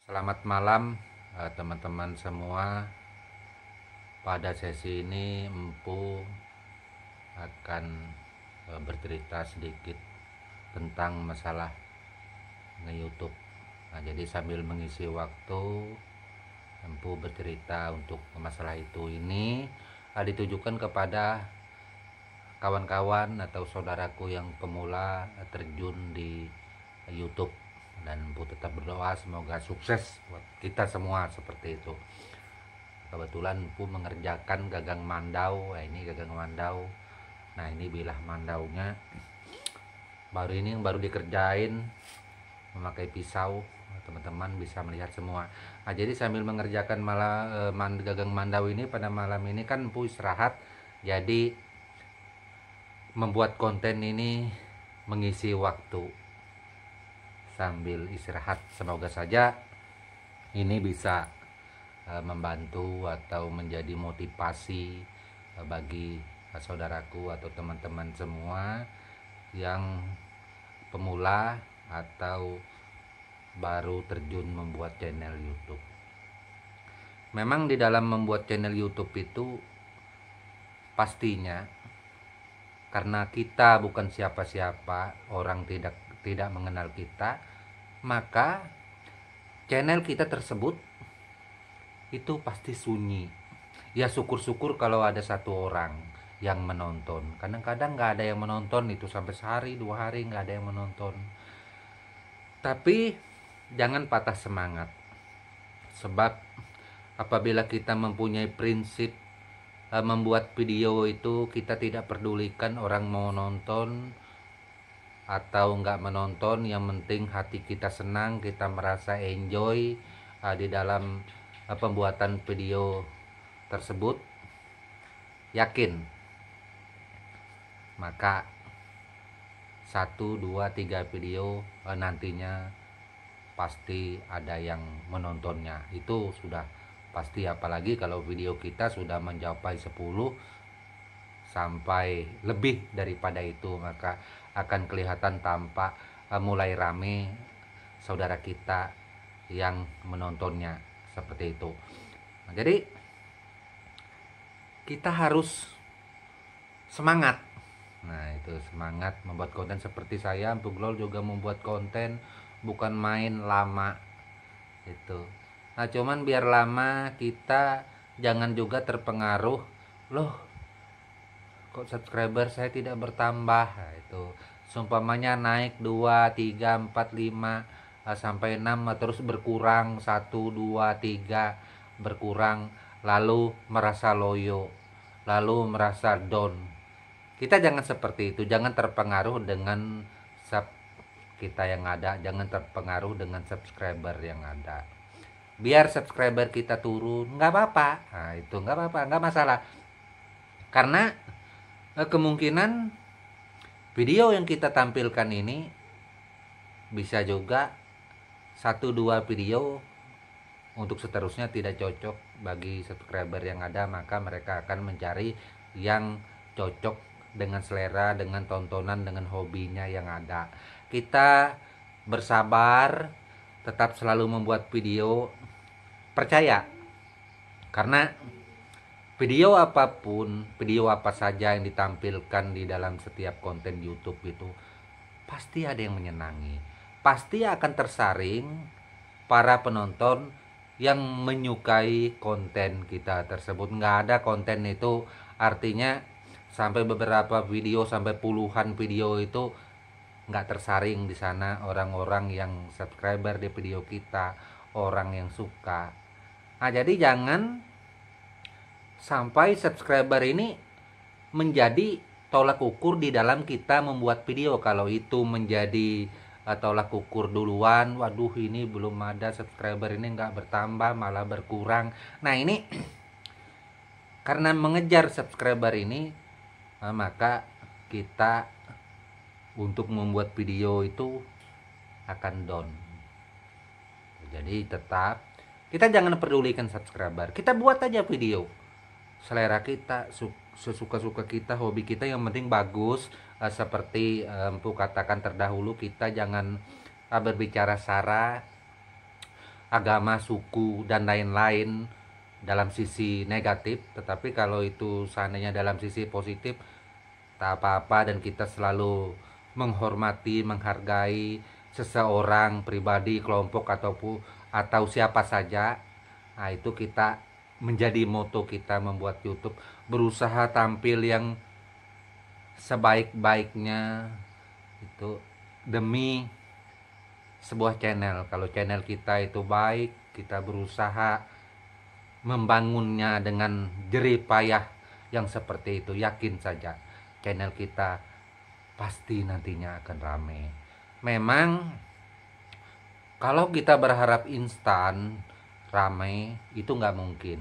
Selamat malam teman-teman semua. Pada sesi ini Empu akan bercerita sedikit tentang masalah nge-YouTube. Nah, jadi sambil mengisi waktu Empu bercerita untuk masalah itu ini ditujukan kepada kawan-kawan atau saudaraku yang pemula terjun di YouTube, dan Empu tetap berdoa semoga sukses buat kita semua seperti itu. Kebetulan Empu mengerjakan gagang mandau. Ini gagang mandau. Nah, ini bilah mandaunya. Baru dikerjain memakai pisau. Teman-teman bisa melihat semua. Nah, jadi sambil mengerjakan gagang mandau ini pada malam ini kan Empu istirahat. Jadi membuat konten ini mengisi waktu sambil istirahat. Semoga saja ini bisa membantu atau menjadi motivasi bagi saudaraku atau teman-teman semua yang pemula atau baru terjun membuat channel YouTube. Memang di dalam membuat channel YouTube itu pastinya karena kita bukan siapa-siapa, orang tidak mengenal kita, maka channel kita tersebut itu pasti sunyi. Ya syukur-syukur kalau ada satu orang yang menonton. Kadang-kadang nggak ada yang menonton, itu sampai sehari 2 hari nggak ada yang menonton. Tapi jangan patah semangat, sebab apabila kita mempunyai prinsip membuat video itu kita tidak pedulikan orang mau nonton atau nggak menonton, yang penting hati kita senang, kita merasa enjoy di dalam pembuatan video tersebut, yakin maka 1, 2, 3 video nantinya pasti ada yang menontonnya. Itu sudah pasti, apalagi kalau video kita sudah mencapai 10 sampai lebih daripada itu, maka akan kelihatan tampak mulai rame saudara kita yang menontonnya seperti itu. Nah, jadi kita harus semangat. Nah, itu semangat membuat konten. Seperti saya, Empu Glol juga membuat konten bukan main lama itu. Nah, cuman biar lama kita jangan juga terpengaruh, loh kok subscriber saya tidak bertambah. Nah, itu seumpamanya naik 2, 3, 4, 5 sampai 6 terus berkurang 1, 2, 3 berkurang, lalu merasa loyo, lalu merasa down. Kita jangan seperti itu, jangan terpengaruh dengan sub kita yang ada, jangan terpengaruh dengan subscriber yang ada. Biar subscriber kita turun, nggak apa-apa. Nah, itu nggak apa-apa, nggak masalah. Karena kemungkinan video yang kita tampilkan ini bisa juga 1-2 video untuk seterusnya tidak cocok bagi subscriber yang ada, maka mereka akan mencari yang cocok dengan selera, dengan tontonan, dengan hobinya yang ada. Kita bersabar, tetap selalu membuat video, percaya, karena video apapun, video apa saja yang ditampilkan di dalam setiap konten YouTube itu pasti ada yang menyenangi, pasti akan tersaring para penonton yang menyukai konten kita tersebut. Nggak ada konten itu artinya sampai beberapa video, sampai puluhan video itu nggak tersaring di sana orang-orang yang subscriber di video kita, orang yang suka. Nah, jadi jangan sampai subscriber ini menjadi tolak ukur di dalam kita membuat video. Kalau itu menjadi tolak ukur duluan, waduh ini belum ada subscriber, ini nggak bertambah malah berkurang. Nah, ini karena mengejar subscriber ini, maka kita untuk membuat video itu akan down. Jadi tetap kita jangan pedulikan subscriber, kita buat aja video selera kita, sesuka-suka kita, hobi kita, yang penting bagus. Seperti Empu katakan terdahulu, kita jangan berbicara sara, agama, suku, dan lain-lain dalam sisi negatif. Tetapi kalau itu seandainya dalam sisi positif, tak apa-apa, dan kita selalu menghormati, menghargai seseorang, pribadi, kelompok, atau siapa saja. Nah, itu kita menjadi moto kita membuat YouTube, berusaha tampil yang sebaik-baiknya itu demi sebuah channel. Kalau channel kita itu baik, kita berusaha membangunnya dengan jerih payah yang seperti itu. Yakin saja channel kita pasti nantinya akan rame. Memang kalau kita berharap instan rame itu nggak mungkin,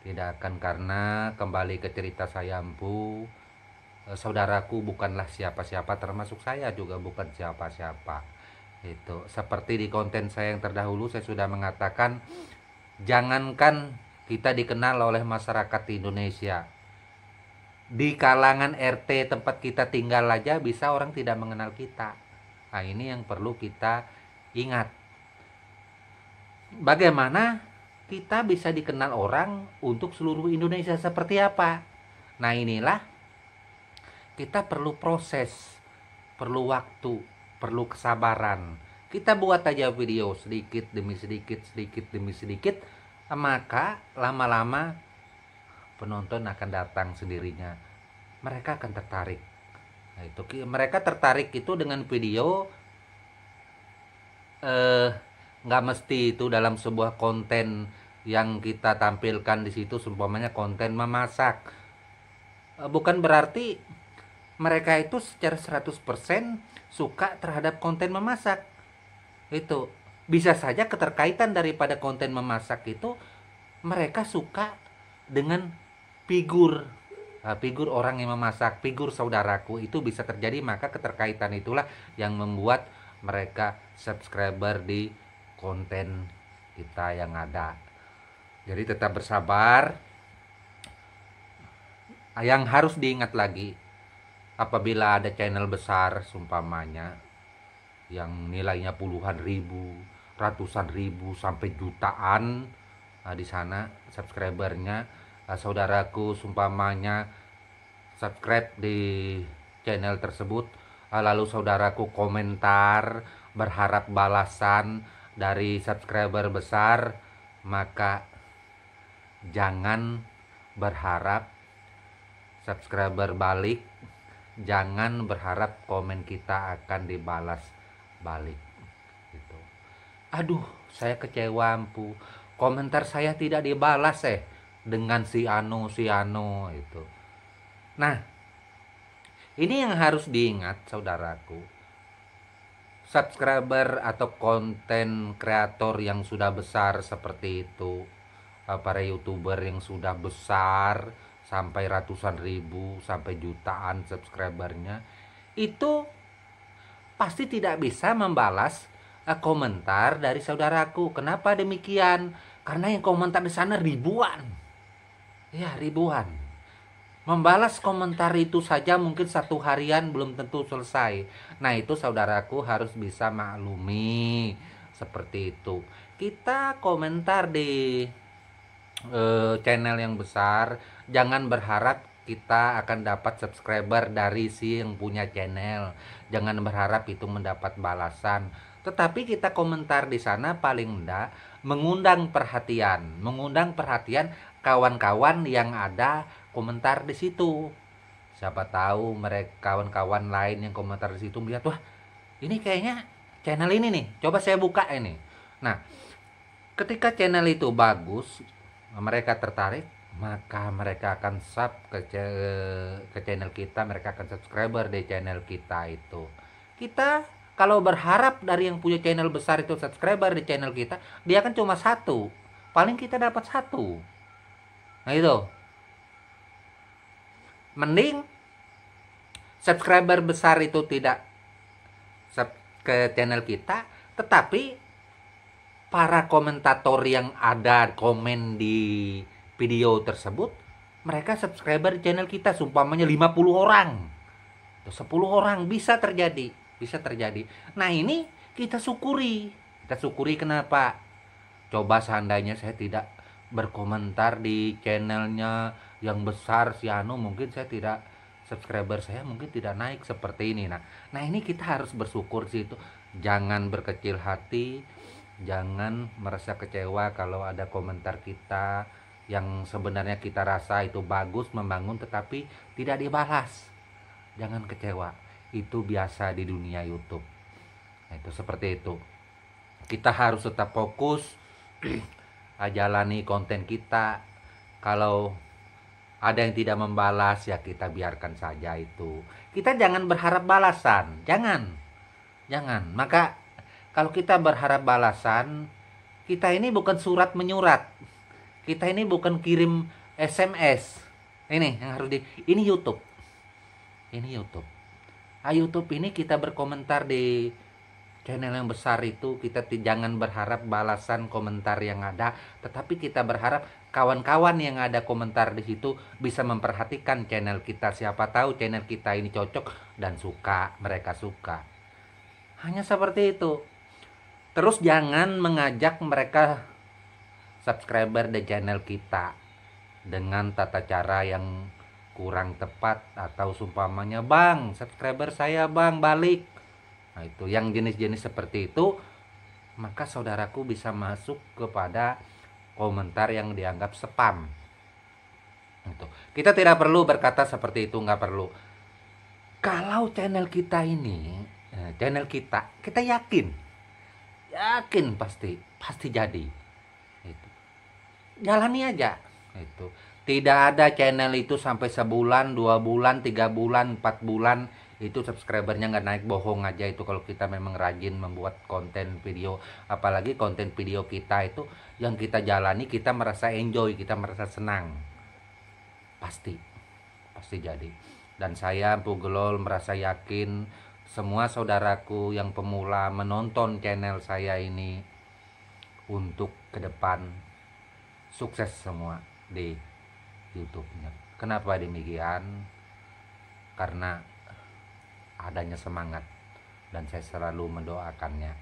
tidak akan, karena kembali ke cerita saya Empu, saudaraku bukanlah siapa-siapa, termasuk saya juga bukan siapa-siapa. Itu seperti di konten saya yang terdahulu saya sudah mengatakan, jangankan kita dikenal oleh masyarakat di Indonesia, di kalangan RT tempat kita tinggal aja bisa orang tidak mengenal kita. Nah, ini yang perlu kita ingat. Bagaimana kita bisa dikenal orang untuk seluruh Indonesia seperti apa? Nah, inilah kita perlu proses, perlu waktu, perlu kesabaran. Kita buat aja video sedikit demi sedikit, sedikit demi sedikit, maka lama-lama penonton akan datang sendirinya. Mereka akan tertarik. Nah, itu mereka tertarik itu dengan video, nggak mesti itu dalam sebuah konten yang kita tampilkan di situ, seumpamanya konten memasak. Bukan berarti mereka itu secara 100% suka terhadap konten memasak. Itu bisa saja keterkaitan daripada konten memasak itu mereka suka dengan figur, figur orang yang memasak, figur saudaraku, itu bisa terjadi. Maka keterkaitan itulah yang membuat mereka subscriber di konten kita yang ada. Jadi tetap bersabar. Yang harus diingat lagi, apabila ada channel besar seumpamanya yang nilainya puluhan ribu, ratusan ribu sampai jutaan, di sana subscribernya, saudaraku seumpamanya subscribe di channel tersebut, lalu saudaraku komentar berharap balasan dari subscriber besar, maka jangan berharap subscriber balik, jangan berharap komen kita akan dibalas balik gitu. Aduh, saya kecewa Empu, komentar saya tidak dibalas dengan si anu itu. Nah, ini yang harus diingat saudaraku. Subscriber atau konten kreator yang sudah besar seperti itu, para YouTuber yang sudah besar sampai ratusan ribu sampai jutaan subscribernya, itu pasti tidak bisa membalas komentar dari saudaraku. Kenapa demikian? Karena yang komentar di sana ribuan. Ya, ribuan. Membalas komentar itu saja mungkin satu harian belum tentu selesai. Nah, itu saudaraku harus bisa maklumi seperti itu. Kita komentar di channel yang besar, jangan berharap kita akan dapat subscriber dari si yang punya channel. Jangan berharap itu mendapat balasan. Tetapi kita komentar di sana paling enggak mengundang perhatian kawan-kawan yang ada komentar di situ. Siapa tahu mereka kawan-kawan lain yang komentar di situ melihat, wah, ini kayaknya channel ini nih, coba saya buka ini. Nah, ketika channel itu bagus, mereka tertarik, maka mereka akan sub ke channel kita, mereka akan subscriber di channel kita itu. Kita kalau berharap dari yang punya channel besar itu subscriber di channel kita, dia kan cuma satu, paling kita dapat satu. Nah, itu mending subscriber besar itu tidak sub ke channel kita, tetapi para komentator yang ada komen di video tersebut, mereka subscriber channel kita, seumpamanya 50 orang, 10 orang, bisa terjadi. Nah, ini kita syukuri. Kenapa? Coba seandainya saya tidak berkomentar di channelnya yang besar si Anu, mungkin saya tidak, subscriber saya mungkin tidak naik seperti ini. Nah ini kita harus bersyukur sih itu. Jangan berkecil hati, jangan merasa kecewa kalau ada komentar kita yang sebenarnya kita rasa itu bagus, membangun, tetapi tidak dibalas. Jangan kecewa, itu biasa di dunia YouTube. Nah, itu seperti itu. Kita harus tetap fokus jalani konten kita. Kalau ada yang tidak membalas, ya kita biarkan saja itu. Kita jangan berharap balasan, jangan. Maka kalau kita berharap balasan, kita ini bukan surat menyurat, kita ini bukan kirim SMS. Ini yang harus ini YouTube, YouTube ini kita berkomentar di channel yang besar itu, kita jangan berharap balasan komentar yang ada, tetapi kita berharap kawan-kawan yang ada komentar di situ bisa memperhatikan channel kita. Siapa tahu channel kita ini cocok dan mereka suka. Hanya seperti itu. Terus jangan mengajak mereka subscriber di channel kita dengan tata cara yang kurang tepat, atau seumpamanya, "Bang, subscriber saya bang balik." Nah itu yang jenis-jenis seperti itu, maka saudaraku bisa masuk kepada komentar yang dianggap spam. Itu kita tidak perlu berkata seperti itu, nggak perlu. Kalau channel kita ini, kita yakin pasti jadi. Itu jalani aja. Itu tidak ada channel itu sampai sebulan, 2 bulan, 3 bulan, 4 bulan itu subscribernya nggak naik, bohong aja itu. Kalau kita memang rajin membuat konten video, apalagi konten video kita itu yang kita jalani, kita merasa enjoy, kita merasa senang, pasti jadi. Dan saya Empu Gelol merasa yakin semua saudaraku yang pemula menonton channel saya ini untuk ke depan sukses semua di YouTube-nya. Kenapa demikian? Karena adanya semangat, dan saya selalu mendoakannya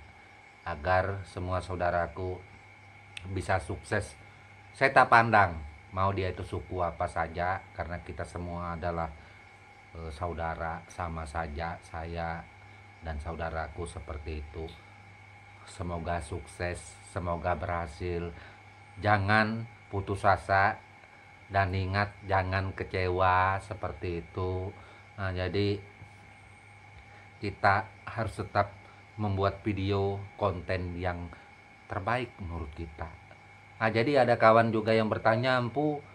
agar semua saudaraku bisa sukses. Saya tak pandang mau dia itu suku apa saja, karena kita semua adalah saudara, sama saja saya dan saudaraku seperti itu. Semoga sukses, semoga berhasil. Jangan putus asa, dan ingat jangan kecewa seperti itu. Nah, jadi kita harus tetap membuat video konten yang terbaik menurut kita. Nah, jadi ada kawan juga yang bertanya, "Empu,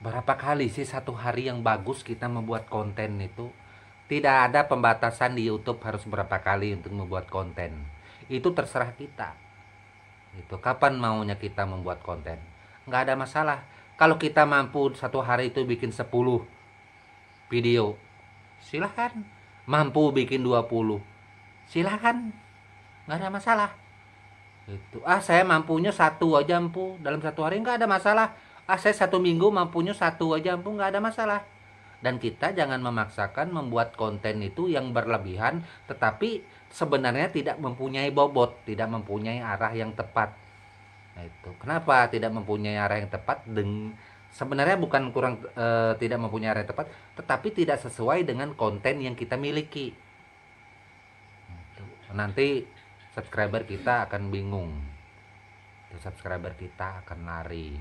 berapa kali sih satu hari yang bagus kita membuat konten itu?" Tidak ada pembatasan di YouTube harus berapa kali untuk membuat konten. Itu terserah kita. Itu kapan maunya kita membuat konten, nggak ada masalah. Kalau kita mampu satu hari itu bikin 10 video, silahkan. Mampu bikin 20, silahkan, nggak ada masalah. Itu saya mampunya satu aja Empu dalam satu hari, nggak ada masalah. Saya 1 minggu mampunya satu aja Empu, nggak ada masalah. Dan kita jangan memaksakan membuat konten itu yang berlebihan, tetapi sebenarnya tidak mempunyai bobot, tidak mempunyai arah yang tepat. Nah itu kenapa tidak mempunyai arah yang tepat? Sebenarnya bukan tidak mempunyai arah yang tepat, tetapi tidak sesuai dengan konten yang kita miliki. Nanti subscriber kita akan bingung, subscriber kita akan lari,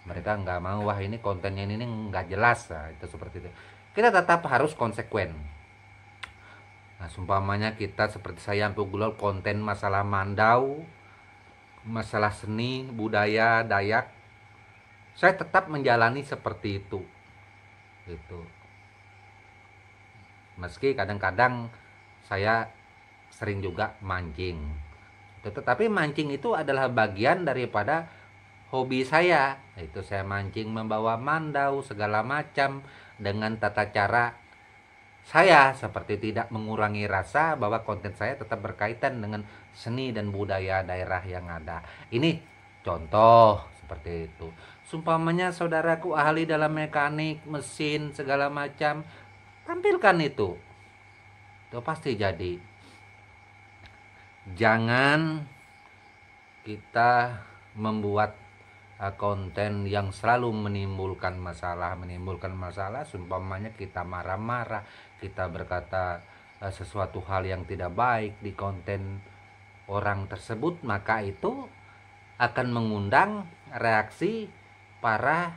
mereka nggak mau, wah ini kontennya ini nggak jelas. Nah, itu seperti itu. Kita tetap harus konsekuen. Nah, seumpamanya kita seperti saya Empu Gelol, konten masalah Mandau, masalah seni budaya Dayak, saya tetap menjalani seperti itu. Gitu. Meski kadang-kadang saya sering juga mancing. Tetapi mancing itu adalah bagian daripada hobi saya. Itu saya mancing, membawa Mandau segala macam dengan tata cara saya, seperti tidak mengurangi rasa bahwa konten saya tetap berkaitan dengan seni dan budaya daerah yang ada. Ini contoh seperti itu. Sumpamanya saudaraku ahli dalam mekanik, mesin, segala macam, tampilkan itu. Itu pasti jadi. Jangan kita membuat konten yang selalu menimbulkan masalah, seumpamanya kita marah-marah, kita berkata sesuatu hal yang tidak baik di konten orang tersebut, maka itu akan mengundang reaksi para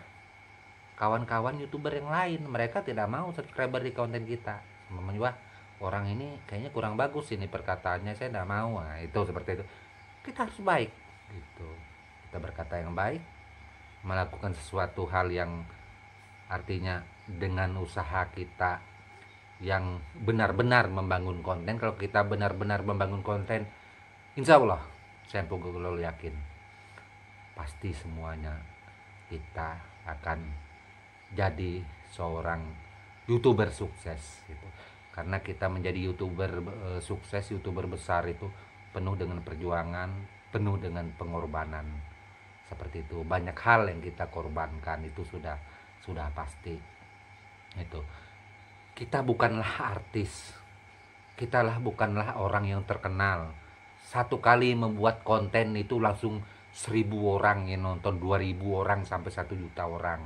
kawan-kawan YouTuber yang lain. Mereka tidak mau subscriber di konten kita, wah orang ini kayaknya kurang bagus ini perkataannya, saya tidak mau. Nah, itu seperti itu. Kita harus baik gitu, kita berkata yang baik, melakukan sesuatu hal yang artinya dengan usaha kita yang benar-benar membangun konten. Kalau kita benar-benar membangun konten, insya Allah saya Puglol yakin pasti semuanya kita akan jadi seorang YouTuber sukses gitu. Karena kita menjadi YouTuber sukses, YouTuber besar itu penuh dengan perjuangan, penuh dengan pengorbanan. Seperti itu, banyak hal yang kita korbankan, itu sudah pasti. Itu kita bukanlah artis, bukanlah orang yang terkenal. Satu kali membuat konten itu langsung 1.000 orang yang nonton, 2.000 orang sampai 1 juta orang.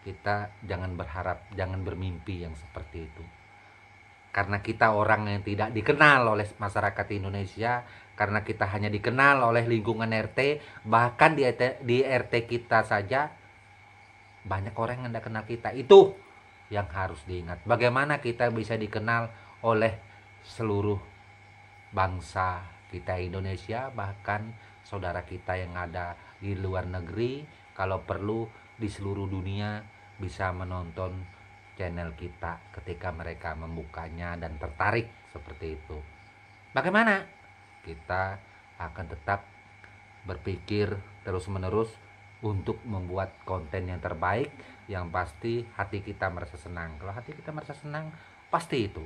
Kita jangan berharap, jangan bermimpi yang seperti itu. Karena kita orang yang tidak dikenal oleh masyarakat Indonesia, karena kita hanya dikenal oleh lingkungan RT, bahkan di RT kita saja banyak orang yang tidak kenal kita. Itu yang harus diingat. Bagaimana kita bisa dikenal oleh seluruh bangsa kita Indonesia, bahkan saudara kita yang ada di luar negeri, kalau perlu di seluruh dunia bisa menonton channel kita ketika mereka membukanya dan tertarik seperti itu. Bagaimana? Kita akan tetap berpikir terus-menerus untuk membuat konten yang terbaik, yang pasti hati kita merasa senang. Kalau hati kita merasa senang, pasti itu.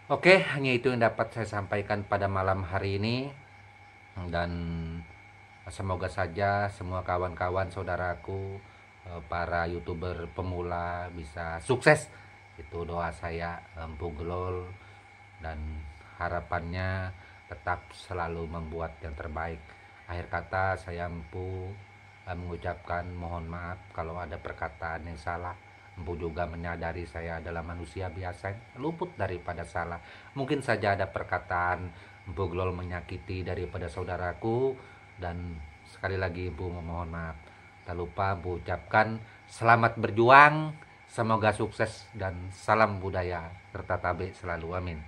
Oke, hanya itu yang dapat saya sampaikan pada malam hari ini. Dan semoga saja semua kawan-kawan saudaraku, para YouTuber pemula bisa sukses. Itu doa saya, Empu Glol, dan harapannya tetap selalu membuat yang terbaik. Akhir kata saya Empu mengucapkan mohon maaf kalau ada perkataan yang salah. Empu juga menyadari saya adalah manusia biasa, luput daripada salah. Mungkin saja ada perkataan Empu Glol menyakiti daripada saudaraku, dan sekali lagi Empu memohon maaf. Tak lupa Empu ucapkan selamat berjuang, semoga sukses, dan salam budaya serta tabe selalu, amin.